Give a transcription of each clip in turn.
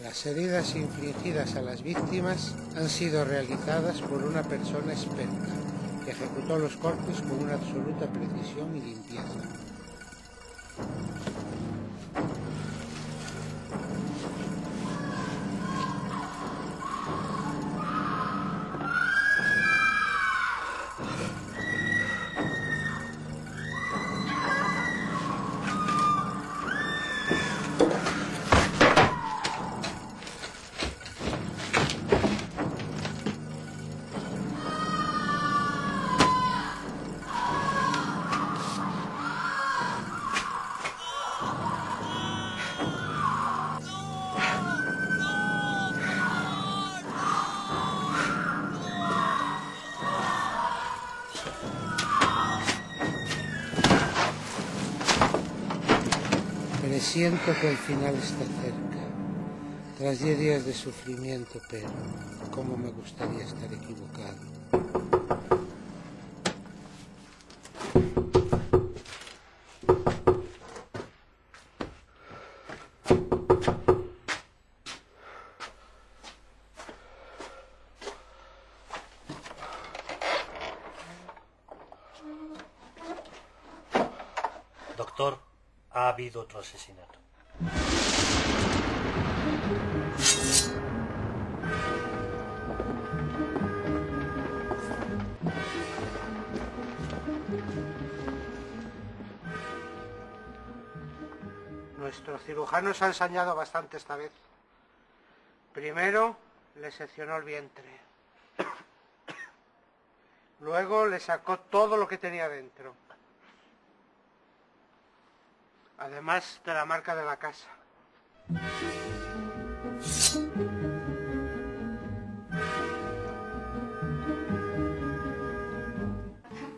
Las heridas infligidas a las víctimas han sido realizadas por una persona experta que ejecutó los cortes con una absoluta precisión y limpieza. Presiento que el final está cerca, tras 10 días de sufrimiento, pero cómo me gustaría estar equivocado. Doctor, ha habido otro asesinato. Nuestro cirujano se ha ensañado bastante esta vez. Primero le seccionó el vientre. Luego le sacó todo lo que tenía dentro. Además de la marca de la casa.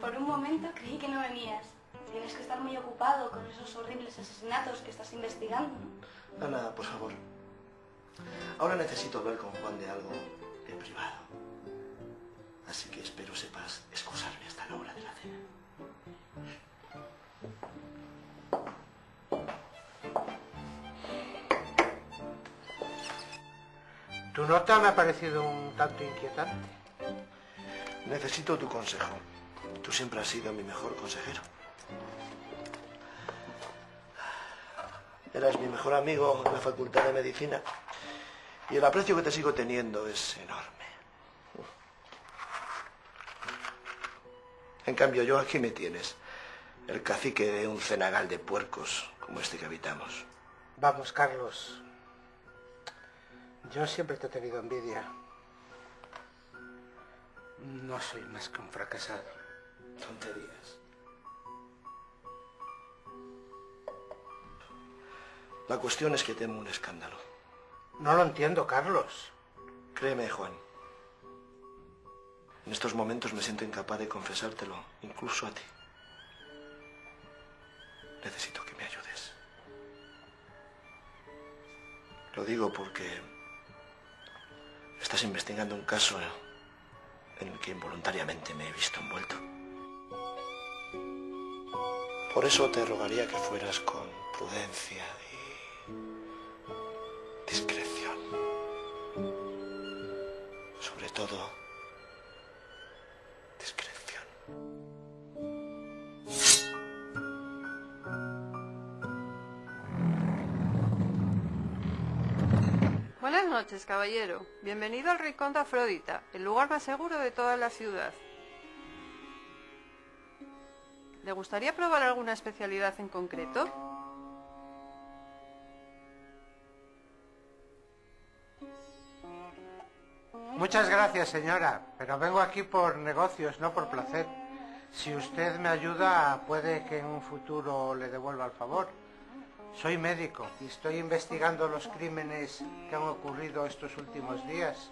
Por un momento creí que no venías. Tienes que estar muy ocupado con esos horribles asesinatos que estás investigando, ¿no? Ana, por favor. Ahora necesito hablar con Juan de algo en privado. Así que espero sepas excusarme hasta la hora de la cena. Tu nota me ha parecido un tanto inquietante. Necesito tu consejo. Tú siempre has sido mi mejor consejero. Eras mi mejor amigo en la Facultad de Medicina y el aprecio que te sigo teniendo es enorme. En cambio, yo aquí me tienes, el cacique de un cenagal de puercos como este que habitamos. Vamos, Carlos. Yo siempre te he tenido envidia. No soy más que un fracasado. Tonterías. La cuestión es que temo un escándalo. No lo entiendo, Carlos. Créeme, Juan. En estos momentos me siento incapaz de confesártelo, incluso a ti. Necesito que me ayudes. Lo digo porque estás investigando un caso en el que involuntariamente me he visto envuelto. Por eso te rogaría que fueras con prudencia y discreción. Sobre todo, discreción. Buenas noches, caballero. Bienvenido al Rincón de Afrodita, el lugar más seguro de toda la ciudad. ¿Le gustaría probar alguna especialidad en concreto? Muchas gracias, señora, pero vengo aquí por negocios, no por placer. Si usted me ayuda, puede que en un futuro le devuelva el favor. Soy médico y estoy investigando los crímenes que han ocurrido estos últimos días.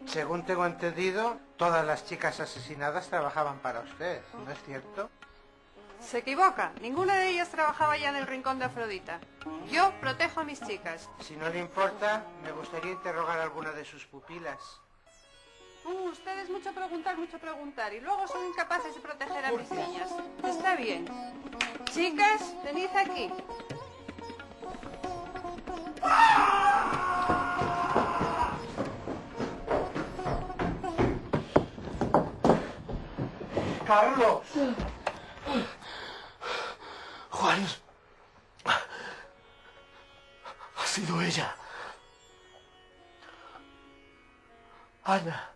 Según tengo entendido, todas las chicas asesinadas trabajaban para usted, ¿no es cierto? Se equivoca. Ninguna de ellas trabajaba ya en el Rincón de Afrodita. Yo protejo a mis chicas. Si no le importa, me gustaría interrogar a alguna de sus pupilas. Ustedes mucho preguntar y luego son incapaces de proteger a mis niñas. Está bien. Chicas, venid aquí. Carlos. Juan. Ha sido ella. Ana.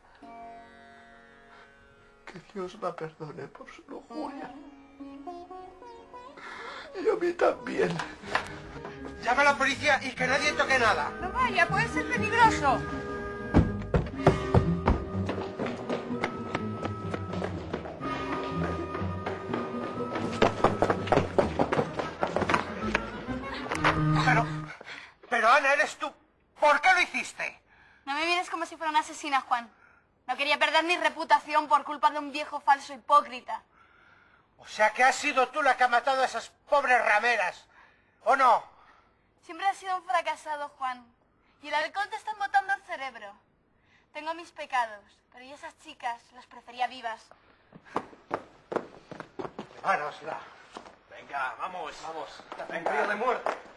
Que Dios la perdone por su lujuria. Y a mí también. Llama a la policía y que nadie toque nada. No vaya, puede ser peligroso. Pero Ana, eres tú. ¿Por qué lo hiciste? No me mires como si fuera una asesina, Juan. No quería perder mi reputación por culpa de un viejo falso hipócrita. O sea que has sido tú la que ha matado a esas pobres rameras, ¿o no? Siempre has sido un fracasado, Juan. Y el alcohol te está embotando el cerebro. Tengo mis pecados, pero yo esas chicas las prefería vivas. Llévanosla. Venga, vamos. Vamos. Venga. De muerte.